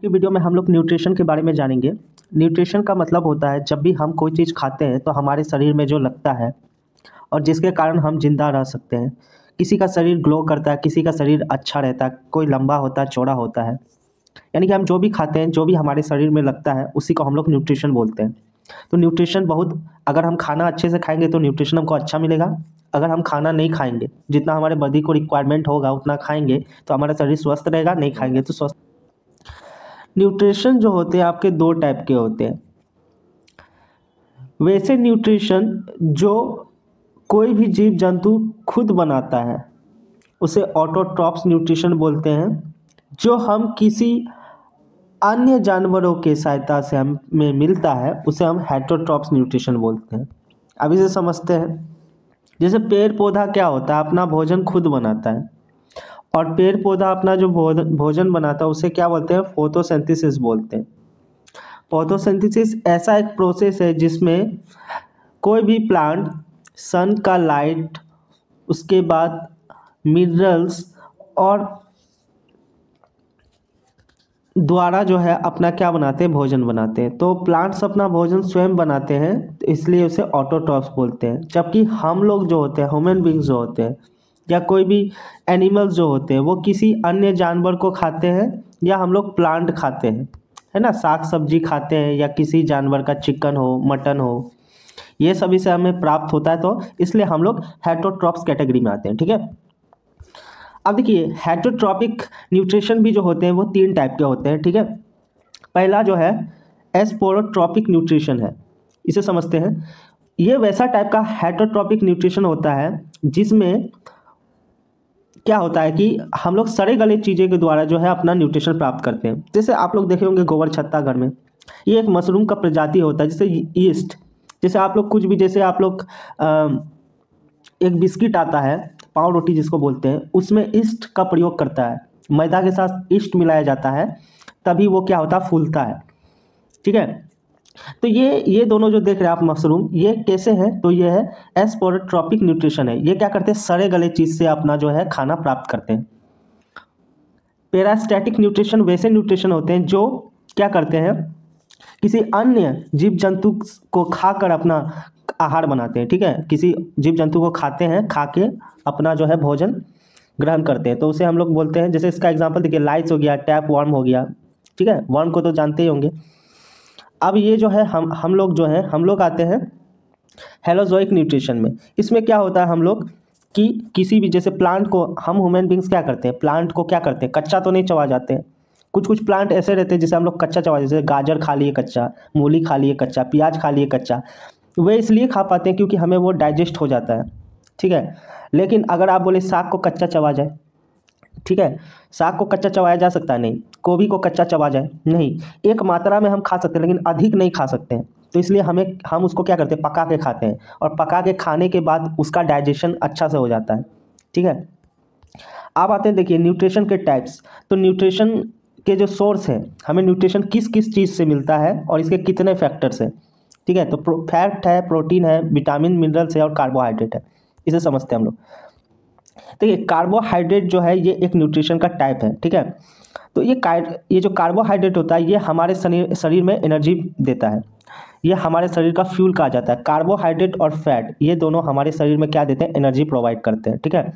की वीडियो में हम लोग न्यूट्रिशन के बारे में जानेंगे। न्यूट्रिशन का मतलब होता है जब भी हम कोई चीज़ खाते हैं तो हमारे शरीर में जो लगता है और जिसके कारण हम जिंदा रह सकते हैं। किसी का शरीर ग्लो करता है, किसी का शरीर अच्छा रहता है, कोई लंबा होता है, चौड़ा होता है। यानी कि हम जो भी खाते हैं, जो भी हमारे शरीर में लगता है, उसी को हम लोग न्यूट्रिशन बोलते हैं। तो न्यूट्रिशन बहुत, अगर हम खाना अच्छे से खाएंगे तो न्यूट्रिशन हमको अच्छा मिलेगा। अगर हम खाना नहीं खाएंगे, जितना हमारे बॉडी को रिक्वायरमेंट होगा उतना खाएंगे तो हमारा शरीर स्वस्थ रहेगा, नहीं खाएंगे तो स्वस्थ। न्यूट्रिशन जो होते हैं आपके दो टाइप के होते हैं। वैसे न्यूट्रिशन जो कोई भी जीव जंतु खुद बनाता है उसे ऑटोट्रॉप्स न्यूट्रिशन बोलते हैं। जो हम किसी अन्य जानवरों के सहायता से हमें मिलता है उसे हम हेटरोट्रॉप्स न्यूट्रिशन बोलते हैं। अब इसे समझते हैं। जैसे पेड़ पौधा क्या होता है, अपना भोजन खुद बनाता है, और पेड़ पौधा अपना जो भोजन बनाता है उसे क्या बोलते हैं, फोटोसिंथेसिस बोलते हैं। फोटोसिंथेसिस ऐसा एक प्रोसेस है जिसमें कोई भी प्लांट सन का लाइट, उसके बाद मिनरल्स और द्वारा जो है अपना क्या बनाते हैं, भोजन बनाते हैं। तो प्लांट्स अपना भोजन स्वयं बनाते हैं, तो इसलिए उसे ऑटोट्रॉफ्स बोलते हैं। जबकि हम लोग जो होते हैं, ह्यूमन बींग्स जो होते हैं या कोई भी एनिमल्स जो होते हैं, वो किसी अन्य जानवर को खाते हैं या हम लोग प्लांट खाते हैं, है ना। साग सब्जी खाते हैं या किसी जानवर का चिकन हो, मटन हो, ये सभी से हमें प्राप्त होता है। तो इसलिए हम लोग हेटरोट्रॉप्स कैटेगरी में आते हैं, ठीक है। अब देखिए, हेटरोट्रॉपिक न्यूट्रिशन भी जो होते हैं वो तीन टाइप के होते हैं, ठीक है। पहला जो है एस्पोरोट्रॉपिक न्यूट्रिशन है, इसे समझते हैं। ये वैसा टाइप का हेटरोट्रॉपिक न्यूट्रिशन होता है जिसमें क्या होता है कि हम लोग सड़े गले चीज़ें के द्वारा जो है अपना न्यूट्रिशन प्राप्त करते हैं। जैसे आप लोग देखे होंगे गोबर छत्ता घर में, ये एक मशरूम का प्रजाति होता है, जैसे ईस्ट। जैसे आप लोग कुछ भी, जैसे आप लोग एक बिस्किट आता है, पाव रोटी जिसको बोलते हैं, उसमें ईस्ट का प्रयोग करता है। मैदा के साथ ईस्ट मिलाया जाता है, तभी वो क्या होता है, फूलता है, ठीक है। तो ये दोनों जो देख रहे हैं आप मशरूम, ये कैसे हैं, तो ये है एस्पोरोट्रॉपिक न्यूट्रिशन है। ये क्या करते हैं, सड़े गले चीज़ से अपना जो है खाना प्राप्त करते हैं। पैरास्टैटिक न्यूट्रिशन वैसे न्यूट्रिशन होते हैं जो क्या करते हैं, किसी अन्य जीव जंतु को खाकर अपना आहार बनाते हैं, ठीक है। किसी जीव जंतु को खाते हैं, खा के अपना जो है भोजन ग्रहण करते हैं, तो उसे हम लोग बोलते हैं। जैसे इसका एग्जांपल देखिए, लाइस हो गया, टैप वर्म हो गया, ठीक है। वर्म को तो जानते ही होंगे। अब ये जो है हम लोग जो है, हम लोग आते हैं हेलोजोइक न्यूट्रिशन में। इसमें क्या होता है, हम लोग कि किसी भी, जैसे प्लांट को हम ह्यूमन बींग्स क्या करते हैं, प्लांट को क्या करते हैं, कच्चा तो नहीं चबा जाते हैं। कुछ कुछ प्लांट ऐसे रहते हैं जिसे हम लोग कच्चा चबा, जैसे गाजर खा लिए कच्चा, मूली खा लिए कच्चा, प्याज खा लिए कच्चा। वे इसलिए खा पाते हैं क्योंकि हमें वो डाइजेस्ट हो जाता है, ठीक है। लेकिन अगर आप बोले साग को कच्चा चबा जाए, ठीक है, साग को कच्चा चबाया जा सकता है, नहीं। गोभी को कच्चा चबा जाए, नहीं। एक मात्रा में हम खा सकते हैं लेकिन अधिक नहीं खा सकते हैं। तो इसलिए हम उसको क्या करते हैं, पका के खाते हैं, और पका के खाने के बाद उसका डाइजेशन अच्छा से हो जाता है, ठीक है। अब आते हैं, देखिए, न्यूट्रिशन के टाइप्स। तो न्यूट्रिशन के जो सोर्स है, हमें न्यूट्रिशन किस किस चीज़ से मिलता है और इसके कितने फैक्टर्स हैं, ठीक है। तो फैट है, प्रोटीन है, विटामिन मिनरल्स है और कार्बोहाइड्रेट है। इसे समझते हैं हम लोग। देखिए, कार्बोहाइड्रेट जो है ये एक न्यूट्रिशन का टाइप है, ठीक है। तो ये जो कार्बोहाइड्रेट होता है ये हमारे शरीर में एनर्जी देता है। ये हमारे शरीर का फ्यूल कहा जाता है। कार्बोहाइड्रेट और फैट ये दोनों हमारे शरीर में क्या देते हैं, एनर्जी प्रोवाइड करते हैं, ठीक है।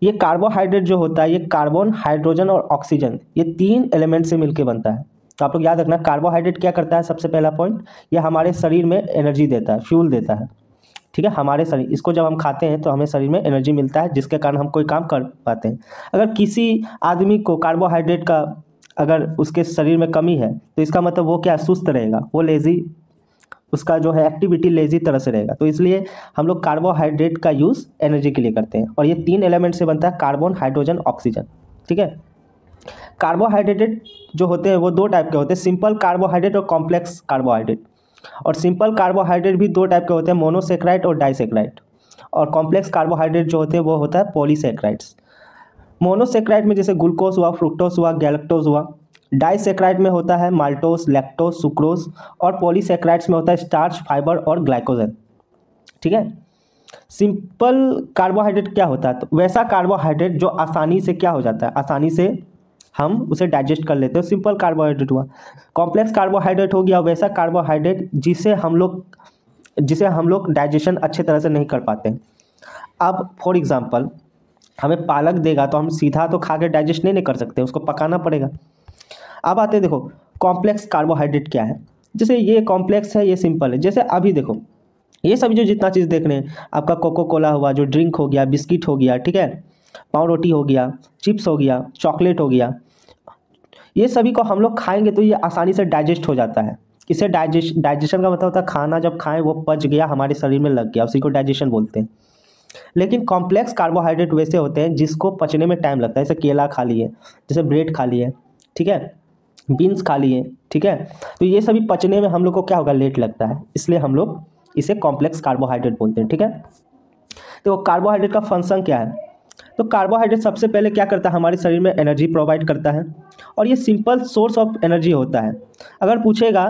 ये कार्बोहाइड्रेट जो होता है ये कार्बन, हाइड्रोजन और ऑक्सीजन, ये तीन एलिमेंट से मिलकर बनता है। तो आप लोग याद रखना, कार्बोहाइड्रेट क्या करता है, सबसे पहला पॉइंट, ये हमारे शरीर में एनर्जी देता है, फ्यूल देता है, ठीक है। हमारे शरीर, इसको जब हम खाते हैं तो हमें शरीर में एनर्जी मिलता है, जिसके कारण हम कोई काम कर पाते हैं। अगर किसी आदमी को कार्बोहाइड्रेट का, अगर उसके शरीर में कमी है तो इसका मतलब वो क्या, सुस्त रहेगा, वो लेज़ी, उसका जो है एक्टिविटी लेज़ी तरह से रहेगा। तो इसलिए हम लोग कार्बोहाइड्रेट का यूज़ एनर्जी के लिए करते हैं। और ये तीन एलिमेंट से बनता है, कार्बन, हाइड्रोजन, ऑक्सीजन, ठीक है। कार्बोहाइड्रेट जो होते हैं वो दो टाइप के होते हैं, सिंपल कार्बोहाइड्रेट और कॉम्प्लेक्स कार्बोहाइड्रेट। और सिंपल कार्बोहाइड्रेट भी दो टाइप के होते हैं, मोनोसेक्राइड और डाइसेक्राइड। और कॉम्प्लेक्स कार्बोहाइड्रेट जो होते हैं वो होता है पॉलीसेक्राइड्स। मोनोसेक्राइड में जैसे ग्लूकोज हुआ, फ्रुक्टोज हुआ, गैलेक्टोज हुआ। डाइसेक्राइड में होता है माल्टोज, लैक्टोज, सुक्रोज। और पॉलीसेक्राइड्स में होता है स्टार्च, फाइबर और ग्लाइकोजन, ठीक है। सिंपल कार्बोहाइड्रेट क्या होता है, तो वैसा कार्बोहाइड्रेट जो आसानी से क्या हो जाता है, आसानी से हम उसे डाइजेस्ट कर लेते हैं, सिंपल कार्बोहाइड्रेट हुआ। कॉम्प्लेक्स कार्बोहाइड्रेट हो गया वैसा कार्बोहाइड्रेट जिसे हम लोग डाइजेशन अच्छे तरह से नहीं कर पाते। अब फॉर एग्जांपल हमें पालक देगा तो हम सीधा तो खा के डाइजेस्ट नहीं कर सकते, उसको पकाना पड़ेगा। अब आते हैं, देखो कॉम्प्लेक्स कार्बोहाइड्रेट क्या है। जैसे ये कॉम्प्लेक्स है, ये सिंपल है। जैसे अभी देखो ये सभी जो जितना चीज़ देख रहे हैं, आपका कोको कोला हुआ, जो ड्रिंक हो गया, बिस्किट हो गया, ठीक है, पाव रोटी हो गया, चिप्स हो गया, चॉकलेट हो गया, ये सभी को हम लोग खाएंगे तो ये आसानी से डाइजेस्ट हो जाता है। इसे डाइजेशन का मतलब होता है खाना जब खाएं वो पच गया, हमारे शरीर में लग गया, उसी को डाइजेशन बोलते हैं। लेकिन कॉम्प्लेक्स कार्बोहाइड्रेट वैसे होते हैं जिसको पचने में टाइम लगता है। जैसे केला खा लिए, जैसे ब्रेड खा लिए, ठीक है, बीन्स खा लिए, ठीक है, तो ये सभी पचने में हम लोग को क्या होगा, लेट लगता है, इसलिए हम लोग इसे कॉम्प्लेक्स कार्बोहाइड्रेट बोलते हैं, ठीक है। तो कार्बोहाइड्रेट का फंक्शन क्या है? तो कार्बोहाइड्रेट सबसे पहले क्या करता है, हमारे शरीर में एनर्जी प्रोवाइड करता है, और ये सिंपल सोर्स ऑफ एनर्जी होता है। अगर पूछेगा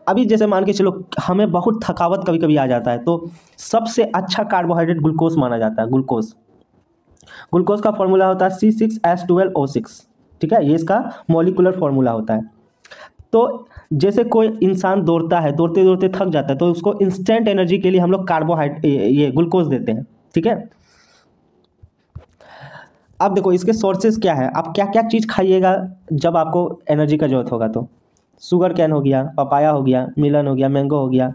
अभी जैसे मान के चलो हमें बहुत थकावट कभी कभी आ जाता है, तो सबसे अच्छा कार्बोहाइड्रेट ग्लूकोज माना जाता है। ग्लूकोज का फॉर्मूला होता है C6H12O6, ठीक है, ये इसका मॉलिक्यूलर फॉर्मूला होता है। तो जैसे कोई इंसान दौड़ता है, दौड़ते दौड़ते थक जाता है, तो उसको इंस्टेंट एनर्जी के लिए हम लोग ये ग्लूकोज देते हैं, ठीक है। अब देखो इसके सोर्सेज क्या है, आप क्या क्या चीज़ खाइएगा जब आपको एनर्जी का जरूरत होगा। तो शुगर कैन हो गया, पपाया हो गया, मिलन हो गया, मैंगो हो गया,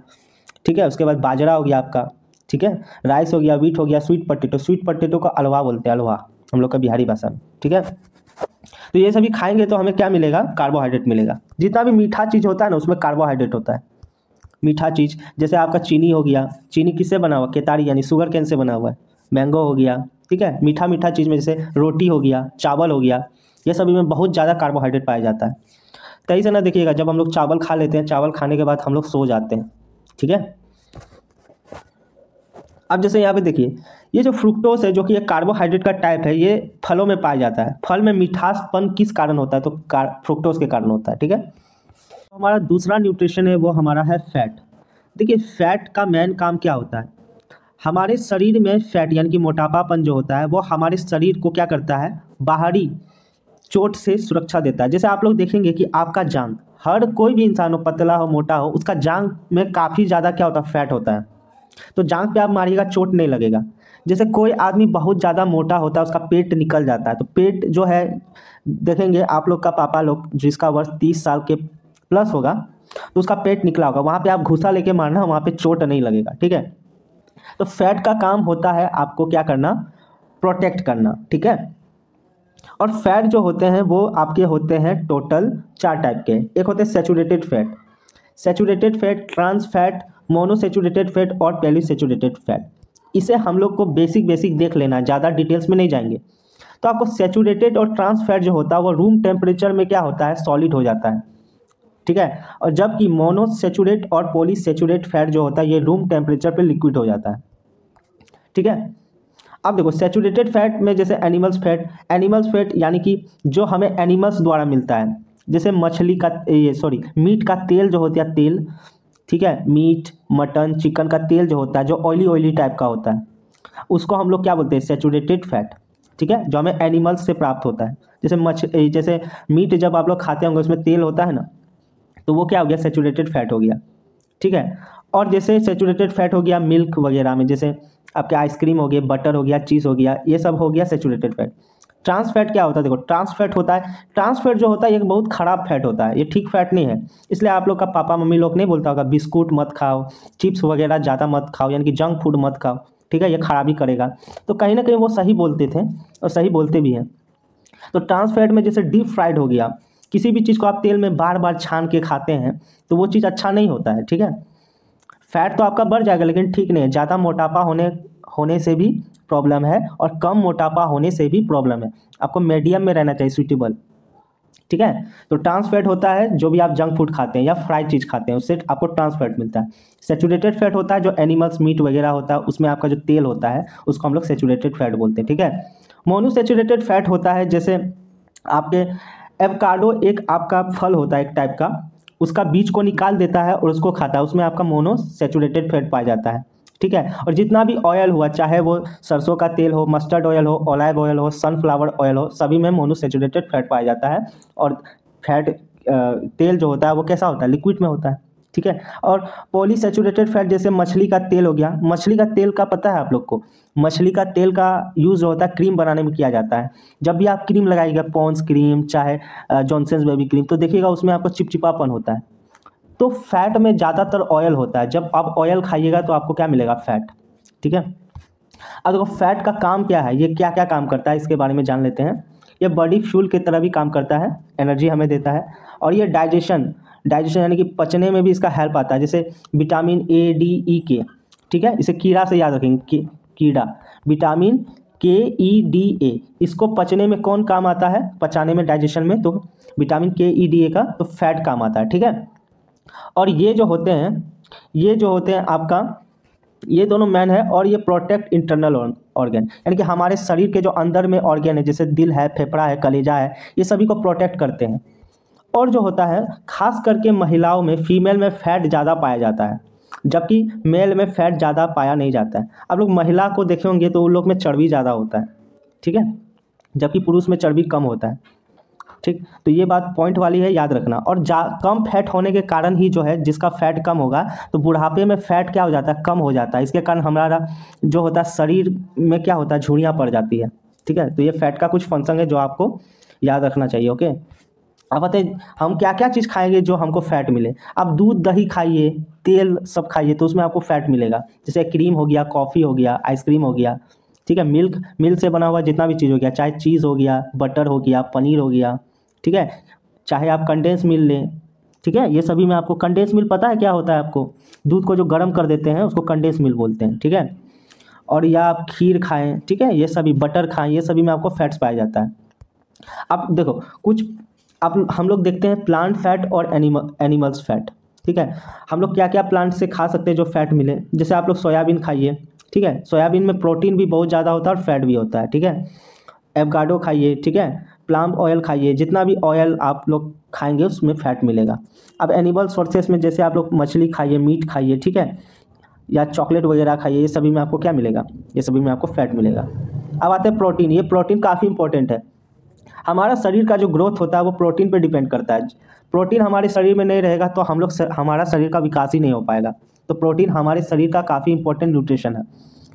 ठीक है, उसके बाद बाजरा हो गया आपका, ठीक है, राइस हो गया, व्हीट हो गया, स्वीट पोटैटो को अलवा बोलते हैं, अलवा हम लोग का बिहारी भाषा में, ठीक है। तो ये सभी खाएंगे तो हमें क्या मिलेगा, कार्बोहाइड्रेट मिलेगा। जितना भी मीठा चीज़ होता है ना उसमें कार्बोहाइड्रेट होता है। मीठा चीज़ जैसे आपका चीनी हो गया, चीनी किससे बना हुआ, केतारी यानी शुगर कैन से बना हुआ है। मैंगो हो गया, ठीक है, मीठा मीठा चीज़ में जैसे रोटी हो गया, चावल हो गया, ये सभी में बहुत ज़्यादा कार्बोहाइड्रेट पाया जाता है। तो ऐसे ना देखिएगा, जब हम लोग चावल खा लेते हैं, चावल खाने के बाद हम लोग सो जाते हैं, ठीक है। अब जैसे यहाँ पे देखिए ये जो फ्रुक्टोज है, जो कि एक कार्बोहाइड्रेट का टाइप है, ये फलों में पाया जाता है। फल में मिठासपन किस कारण होता है, तो फ्रुक्टोज के कारण होता है, ठीक है। तो हमारा दूसरा न्यूट्रिशन है वो हमारा है फैट। देखिए फैट का मेन काम क्या होता है, हमारे शरीर में फैट यानी कि मोटापापन जो होता है वो हमारे शरीर को क्या करता है, बाहरी चोट से सुरक्षा देता है। जैसे आप लोग देखेंगे कि आपका जांग, हर कोई भी इंसान हो, पतला हो मोटा हो, उसका जांग में काफ़ी ज़्यादा क्या होता है, फैट होता है। तो जांग पे आप मारिएगा चोट नहीं लगेगा। जैसे कोई आदमी बहुत ज़्यादा मोटा होता है, उसका पेट निकल जाता है, तो पेट जो है देखेंगे आप लोग का पापा लोग जिसका वर्ष 30 साल के प्लस होगा तो उसका पेट निकला होगा, वहाँ पे आप घुसा लेके मारना, वहाँ पे चोट नहीं लगेगा, ठीक है। तो फैट का काम होता है आपको क्या करना, प्रोटेक्ट करना, ठीक है। और फैट जो होते हैं वो आपके होते हैं टोटल 4 टाइप के। एक होते हैं saturated fat, trans fat, monosaturated fat और पॉलीसेचुरेटेड फैट। इसे हम लोग को बेसिक देख लेना है, ज़्यादा डिटेल्स में नहीं जाएंगे। तो आपको सेचुरेटेड और ट्रांस फैट जो होता है वो रूम टेम्परेचर में क्या होता है, सॉलिड हो जाता है, ठीक है। और जबकि मोनोसेचुरेट और पॉलीसेचुरेट फैट जो होता है ये रूम टेम्परेचर पे लिक्विड हो जाता है, ठीक है। अब देखो सेचुरेटेड फैट में जैसे एनिमल्स फैट यानी कि जो हमें एनिमल्स द्वारा मिलता है, जैसे मछली का मीट का तेल जो होता है, तेल, ठीक है, मीट मटन चिकन का तेल जो होता है, जो ऑयली टाइप का होता है, उसको हम लोग क्या बोलते हैं, सेचुरेटेड फैट, ठीक है, जो हमें एनिमल्स से प्राप्त होता है। जैसे मीट जब आप लोग खाते होंगे उसमें तेल होता है ना, तो वो क्या हो गया, सेचुरेटेड फैट हो गया, ठीक है। और जैसे सेचुरेटेड फैट हो गया मिल्क वगैरह में, जैसे आपके आइसक्रीम हो गया, बटर हो गया, चीज़ हो गया, ये सब हो गया सेचुरेटेड फैट। ट्रांस फैट क्या होता है, देखो ट्रांस फैट होता है, ट्रांस फैट जो होता है ये एक बहुत खराब फैट होता है, ये ठीक फैट नहीं है। इसलिए आप लोग का पापा मम्मी लोग नहीं बोलता होगा बिस्कुट मत खाओ, चिप्स वगैरह ज़्यादा मत खाओ, यानी कि जंक फूड मत खाओ, ठीक है, ये खराबी करेगा। तो कहीं ना कहीं वो सही बोलते थे और सही बोलते भी हैं। तो ट्रांस फैट में जैसे डीप फ्राइड हो गया, किसी भी चीज़ को आप तेल में बार बार छान के खाते हैं तो वो चीज़ अच्छा नहीं होता है, ठीक है। फैट तो आपका बढ़ जाएगा लेकिन ठीक नहीं है। ज़्यादा मोटापा होने से भी प्रॉब्लम है और कम मोटापा होने से भी प्रॉब्लम है। आपको मीडियम में रहना चाहिए, सूटेबल, ठीक है। तो ट्रांस फैट होता है जो भी आप जंक फूड खाते हैं या फ्राइड चीज़ खाते हैं उससे आपको ट्रांस फैट मिलता है। सेचुरेटेड फैट होता है जो एनिमल्स मीट वगैरह होता है, उसमें आपका जो तेल होता है उसको हम लोग सेचुरेटेड फैट बोलते हैं, ठीक है। मोनोसेचुरेटेड फैट होता है जैसे आपके एवोकाडो एक आपका फल होता है एक टाइप का, उसका बीज को निकाल देता है और उसको खाता है, उसमें आपका मोनोसेचुरेटेड फैट पाया जाता है, ठीक है। और जितना भी ऑयल हुआ, चाहे वो सरसों का तेल हो, मस्टर्ड ऑयल हो, ऑलिव ऑयल हो, सनफ्लावर ऑयल हो, सभी में मोनोसैचुरेटेड फैट पाया जाता है। और फैट तेल जो होता है वो कैसा होता है, लिक्विड में होता है, ठीक है। और पॉलीसैचुरेटेड फैट जैसे मछली का तेल हो गया, मछली का तेल का पता है आप लोग को, मछली का तेल का यूज़ जो होता है क्रीम बनाने में किया जाता है। जब भी आप क्रीम लगाइएगा, पॉन्ड्स क्रीम चाहे जॉनसन्स बेबी क्रीम, तो देखिएगा उसमें आपको चिपचिपापन होता है। तो फैट में ज़्यादातर ऑयल होता है। जब आप ऑयल खाइएगा तो आपको क्या मिलेगा, फैट, ठीक है। अब देखो फैट का काम क्या है, ये क्या क्या काम करता है इसके बारे में जान लेते हैं। ये बॉडी फ्यूल की तरह भी काम करता है, एनर्जी हमें देता है। और ये डाइजेशन डाइजेशन यानी कि पचने में भी इसका हेल्प आता है, जैसे विटामिन ए डी ई के, ठीक है। इसे कीड़ा से याद रखेंगे, कीड़ा, विटामिन के ई डी ए, इसको पचने में कौन काम आता है, पचाने में, डाइजेशन में, तो विटामिन के ई डी ए का तो फैट काम आता है, ठीक है। और ये जो होते हैं आपका, ये दोनों मैन है। और ये प्रोटेक्ट इंटरनल ऑर्गन, यानी कि हमारे शरीर के जो अंदर में ऑर्गन है, जैसे दिल है, फेफड़ा है, कलेजा है, ये सभी को प्रोटेक्ट करते हैं। और जो होता है खास करके महिलाओं में, फीमेल में फैट ज़्यादा पाया जाता है, जबकि मेल में फैट ज़्यादा पाया नहीं जाता है। आप लोग महिला को देखे होंगे तो उन लोग में चर्बी ज़्यादा होता है, ठीक है, जबकि पुरुष में चर्बी कम होता है, ठीक। तो ये बात पॉइंट वाली है, याद रखना। और कम फैट होने के कारण ही जो है, जिसका फैट कम होगा तो बुढ़ापे में फैट क्या हो जाता है, कम हो जाता है। इसके कारण हमारा जो होता है शरीर में क्या होता है, झुर्रियाँ पड़ जाती है, ठीक है। तो ये फैट का कुछ फंक्शन है जो आपको याद रखना चाहिए, ओके। अब बताइए हम क्या क्या चीज़ खाएंगे जो हमको फैट मिले। आप दूध दही खाइए, तेल सब खाइए, तो उसमें आपको फैट मिलेगा। जैसे क्रीम हो गया, कॉफ़ी हो गया, आइसक्रीम हो गया, ठीक है। मिल्क से बना हुआ जितना भी चीज़ हो गया, चाहे चीज़ हो गया, बटर हो गया, पनीर हो गया, ठीक है। चाहे आप कंडेंस मिल्क लें, ठीक है। ये सभी में आपको कंडेंस मिल्क पता है क्या होता है आपको, दूध को जो गर्म कर देते हैं उसको कंडेंस मिल्क बोलते हैं, ठीक है। और या आप खीर खाएं, ठीक है, ये सभी बटर खाएं, ये सभी में आपको फैट्स पाया जाता है। अब देखो कुछ अब हम लोग देखते हैं प्लांट फैट और एनिमल्स फैट, ठीक है। हम लोग क्या क्या प्लांट से खा सकते हैं जो फैट मिले, जैसे आप लोग सोयाबीन खाइए, ठीक है। सोयाबीन में प्रोटीन भी बहुत ज़्यादा होता है और फैट भी होता है, ठीक है। एवोकाडो खाइए, ठीक है। प्लाम ऑयल खाइए, जितना भी ऑयल आप लोग खाएंगे उसमें फैट मिलेगा। अब एनिमल सोर्सेस में जैसे आप लोग मछली खाइए, मीट खाइए, ठीक है, या चॉकलेट वगैरह खाइए, ये सभी में आपको क्या मिलेगा, ये सभी में आपको फैट मिलेगा। अब आते हैं प्रोटीन। ये प्रोटीन काफ़ी इंपॉर्टेंट है। हमारा शरीर का जो ग्रोथ होता है वो प्रोटीन पे डिपेंड करता है। प्रोटीन हमारे शरीर में नहीं रहेगा तो हम लोग हमारा शरीर का विकास ही नहीं हो पाएगा। तो प्रोटीन हमारे शरीर का काफ़ी इंपॉर्टेंट न्यूट्रिशन है,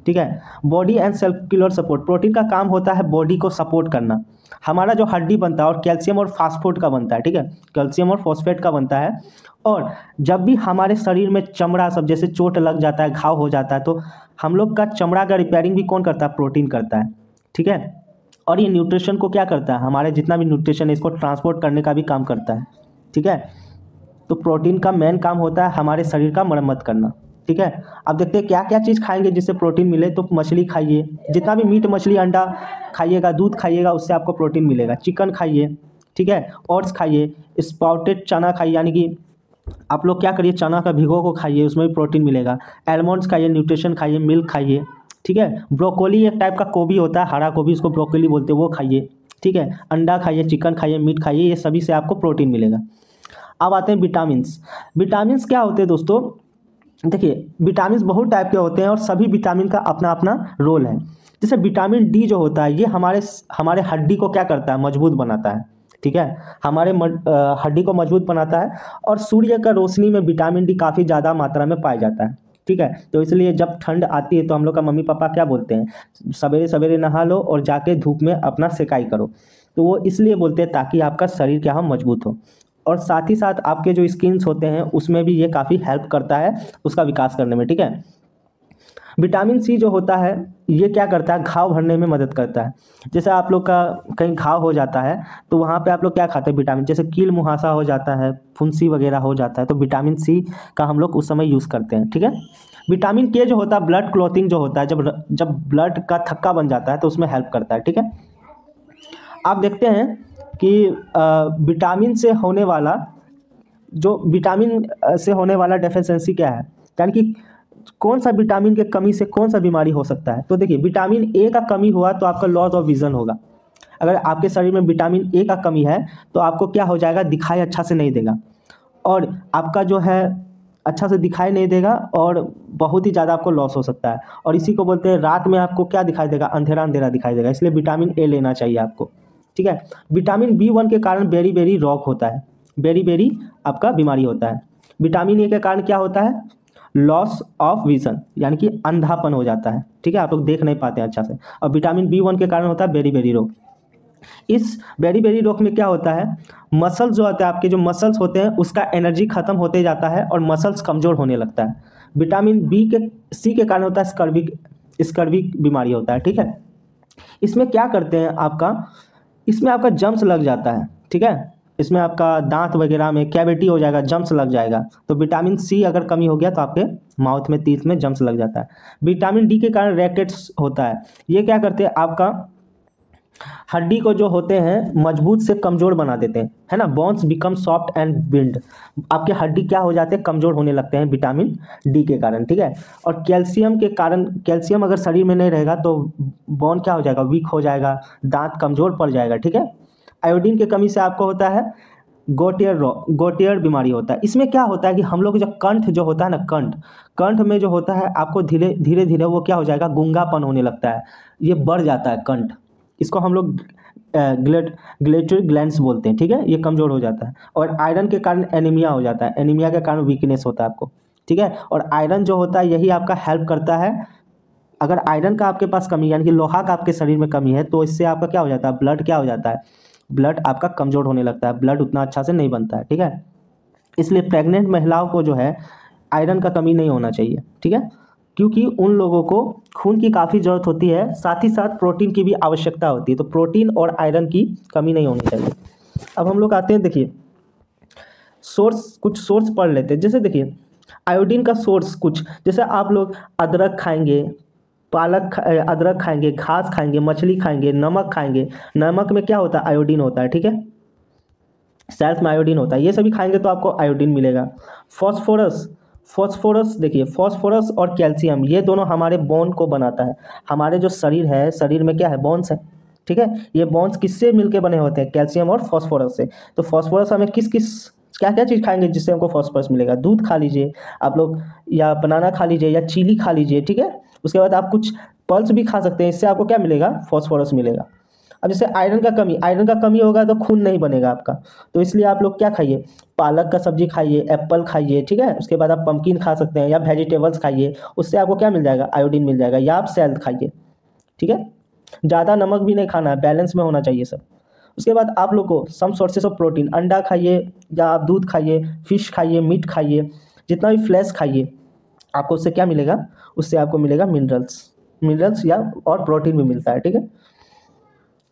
ठीक है। Body and cellular support, protein का काम होता है बॉडी को सपोर्ट करना। हमारा जो हड्डी बनता है और कैल्शियम और फास्फोट का बनता है, ठीक है, कैल्शियम और फॉस्फेट का बनता है। और जब भी हमारे शरीर में चमड़ा सब, जैसे चोट लग जाता है, घाव हो जाता है, तो हम लोग का चमड़ा का रिपेयरिंग भी कौन करता है, प्रोटीन करता है, ठीक है। और ये न्यूट्रिशन को क्या करता है, हमारे जितना भी न्यूट्रिशन है इसको ट्रांसपोर्ट करने का भी काम करता है, ठीक है। तो प्रोटीन का मेन काम होता है हमारे शरीर का मरम्मत करना, ठीक है। अब देखते हैं क्या क्या चीज़ खाएंगे जिससे प्रोटीन मिले। तो मछली खाइए, जितना भी मीट मछली अंडा खाइएगा, दूध खाइएगा, उससे आपको प्रोटीन मिलेगा। चिकन खाइए, ठीक है। ओट्स खाइए, स्प्राउटेड चना खाइए, यानी कि आप लोग क्या करिए, चना का भिगो को खाइए, उसमें भी प्रोटीन मिलेगा। एलमंड्स खाइए, न्यूट्रिशन खाइए, मिल्क खाइए, ठीक है। ब्रोकोली एक टाइप का गोभी होता है, हरा गोभी, उसको ब्रोकोली बोलते हैं, वो खाइए, ठीक है। अंडा खाइए, चिकन खाइए, मीट खाइए, ये सभी से आपको प्रोटीन मिलेगा। अब आते हैं विटामिन्स। विटामिन्स क्या होते हैं दोस्तों, देखिए विटामिन्स बहुत टाइप के होते हैं और सभी विटामिन का अपना अपना रोल है। जैसे विटामिन डी जो होता है, ये हमारे हड्डी को क्या करता है, मजबूत बनाता है, ठीक है। हमारे हड्डी को मजबूत बनाता है। और सूर्य का रोशनी में विटामिन डी काफ़ी ज़्यादा मात्रा में पाया जाता है, ठीक है। तो इसलिए जब ठंड आती है तो हम लोग का मम्मी पापा क्या बोलते हैं, सवेरे सवेरे नहा लो और जाके धूप में अपना सेकाई करो। तो वो इसलिए बोलते हैं ताकि आपका शरीर क्या हो, मजबूत हो। और साथ ही साथ आपके जो स्किन्स होते हैं उसमें भी ये काफ़ी हेल्प करता है उसका विकास करने में, ठीक है। विटामिन सी जो होता है ये क्या करता है, घाव भरने में मदद करता है। जैसे आप लोग का कहीं घाव हो जाता है तो वहाँ पे आप लोग क्या खाते हैं, विटामिन, जैसे कील मुहासा हो जाता है, फुंसी वगैरह हो जाता है, तो विटामिन सी का हम लोग उस समय यूज़ करते हैं, ठीक है। विटामिन के जो होता है, ब्लड क्लॉटिंग जो होता है, जब ब्लड का थक्का बन जाता है तो उसमें हेल्प करता है, ठीक है। आप देखते हैं कि विटामिन से होने वाला डेफिशिएंसी क्या है, यानी कि कौन सा विटामिन के कमी से कौन सा बीमारी हो सकता है। तो देखिए विटामिन ए का कमी हुआ तो आपका लॉस ऑफ विजन होगा। अगर आपके शरीर में विटामिन ए का कमी है तो आपको क्या हो जाएगा, दिखाई अच्छा से नहीं देगा। और आपका जो है अच्छा से दिखाई नहीं देगा और बहुत ही ज़्यादा आपको लॉस हो सकता है। और इसी को बोलते हैं रात में आपको क्या दिखाई देगा, अंधेरा अंधेरा दिखाई देगा, इसलिए विटामिन ए लेना चाहिए आपको। ठीक है। विटामिन B1 के कारण बेरी बेरी रॉक होता है, बेरी बेरी आपका बीमारी होता है। विटामिन ए के कारण क्या होता है, लॉस ऑफ विजन, यानी कि अंधापन हो जाता है। ठीक है, आप लोग देख नहीं पाते हैं अच्छा से। और विटामिन B1 के कारण होता है बेरी बेरी रोग। इस बेरी बेरी रोग में क्या होता है, मसल्स जो होते हैं आपके, जो मसल्स होते हैं उसका एनर्जी खत्म होते जाता है और मसल्स कमज़ोर होने लगता है। विटामिन C के कारण होता है स्कर्वी बीमारी होता है। ठीक है। इसमें क्या करते हैं आपका, इसमें आपका जम्स लग जाता है। ठीक है, इसमें आपका दांत वगैरह में कैविटी हो जाएगा, जम्स लग जाएगा। तो विटामिन C अगर कमी हो गया तो आपके माउथ में, टीथ में जम्स लग जाता है। विटामिन D के कारण रैकेट्स होता है। ये क्या करते हैं, आपका हड्डी को जो होते हैं मजबूत से कमज़ोर बना देते हैं, है ना। Bones become soft and build, आपके हड्डी क्या हो जाते हैं, कमज़ोर होने लगते हैं विटामिन D के कारण। ठीक है। और कैल्शियम के कारण, कैल्शियम अगर शरीर में नहीं रहेगा तो बोन क्या हो जाएगा, वीक हो जाएगा, दांत कमज़ोर पड़ जाएगा। ठीक है। आयोडीन की कमी से आपको होता है गोटियर बीमारी होता है। इसमें क्या होता है कि हम लोग जो कंठ जो होता है ना, कंठ में जो होता है आपको धीरे धीरे वो क्या हो जाएगा, गूंगापन होने लगता है, ये बढ़ जाता है कंठ। इसको हम लोग ग्लेटरी ग्लैंड्स बोलते हैं। ठीक है, ये कमज़ोर हो जाता है। और आयरन के कारण एनीमिया हो जाता है, एनीमिया के कारण वीकनेस होता है आपको। ठीक है। और आयरन जो होता है यही आपका हेल्प करता है, अगर आयरन का आपके पास कमी, यानी कि लोहा का आपके शरीर में कमी है, तो इससे आपका क्या हो जाता है, ब्लड क्या हो जाता है, ब्लड आपका कमज़ोर होने लगता है, ब्लड उतना अच्छा से नहीं बनता है। ठीक है। इसलिए प्रेग्नेंट महिलाओं को जो है आयरन का कमी नहीं होना चाहिए। ठीक है, क्योंकि उन लोगों को खून की काफ़ी ज़रूरत होती है, साथ ही साथ प्रोटीन की भी आवश्यकता होती है। तो प्रोटीन और आयरन की कमी नहीं होनी चाहिए। अब हम लोग आते हैं, देखिए कुछ सोर्स पढ़ लेते हैं। जैसे देखिए आयोडीन का सोर्स कुछ, जैसे आप लोग अदरक खाएंगे, अदरक खाएंगे, घास खाएंगे, मछली खाएंगे, नमक खाएंगे। नमक में क्या होता है, आयोडीन होता है। ठीक है, सेल्फ में आयोडीन होता है, ये सभी खाएंगे तो आपको आयोडीन मिलेगा। फॉस्फोरस देखिए, फॉस्फोरस और कैल्शियम ये दोनों हमारे बोन को बनाता है। हमारे जो शरीर है, शरीर में क्या है, बोन्स है। ठीक है, ये बोन्स किससे मिलके बने होते हैं, कैल्शियम और फॉस्फोरस से। तो फॉस्फोरस हमें किस किस क्या क्या चीज़ खाएंगे जिससे हमको फॉस्फोरस मिलेगा, दूध खा लीजिए आप लोग, या बनाना खा लीजिए, या चिली खा लीजिए। ठीक है, उसके बाद आप कुछ पल्स भी खा सकते हैं, इससे आपको क्या मिलेगा, फॉस्फोरस मिलेगा। अब जैसे आयरन का कमी होगा तो खून नहीं बनेगा आपका, तो इसलिए आप लोग क्या खाइए, पालक का सब्जी खाइए, एप्पल खाइए। ठीक है, उसके बाद आप पंपकिन खा सकते हैं, या वेजिटेबल्स खाइए, उससे आपको क्या मिल जाएगा, आयोडीन मिल जाएगा। या आप सैलड खाइए। ठीक है, ज़्यादा नमक भी नहीं खाना है, बैलेंस में होना चाहिए सब। उसके बाद आप लोग को सम सोर्सेस ऑफ प्रोटीन, अंडा खाइए, या आप दूध खाइए, फिश खाइए, मीट खाइए, जितना भी फ्लैश खाइए, आपको उससे क्या मिलेगा, उससे आपको मिलेगा मिनरल्स या और प्रोटीन भी मिलता है। ठीक है।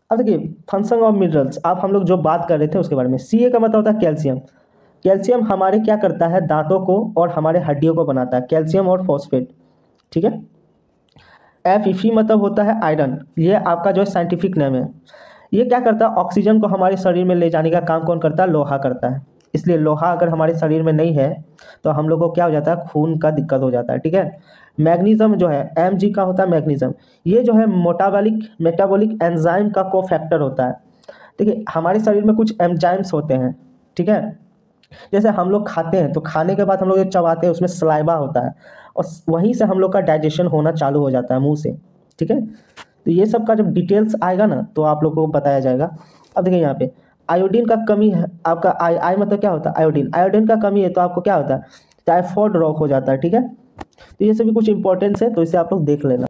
अब देखिए फंक्शन ऑफ मिनरल्स, आप हम लोग जो बात कर रहे थे उसके बारे में। Ca का मतलब होता है कैल्शियम। कैल्शियम हमारे क्या करता है, दांतों को और हमारे हड्डियों को बनाता है, कैल्शियम और फॉस्फेट। ठीक है। Fe मतलब होता है आयरन, ये आपका जो है साइंटिफिक नेम है। ये क्या करता है, ऑक्सीजन को हमारे शरीर में ले जाने का काम कौन करता है, लोहा करता है। इसलिए लोहा अगर हमारे शरीर में नहीं है तो हम लोग को क्या हो जाता है, खून का दिक्कत हो जाता है। ठीक है। मैग्नीशियम जो है, Mg का होता है मैग्नीशियम, ये जो है मेटाबॉलिक एंजाइम का कोफैक्टर होता है। देखिए हमारे शरीर में कुछ एंजाइम्स होते हैं। ठीक है, जैसे हम लोग खाते हैं तो खाने के बाद हम लोग जो चबाते हैं उसमें सलाइवा होता है, और वहीं से हम लोग का डाइजेशन होना चालू हो जाता है, मुंह से। ठीक है, तो ये सब का जब डिटेल्स आएगा ना तो आप लोगों को बताया जाएगा। अब देखिए यहाँ पे आयोडीन का कमी है, आपका आई मतलब क्या होता है, आयोडीन का कमी है तो आपको क्या होता है, टाइफॉइड रोग हो जाता है। ठीक है, तो ये सभी कुछ इंपॉर्टेंस है, तो इसे आप लोग देख लेना।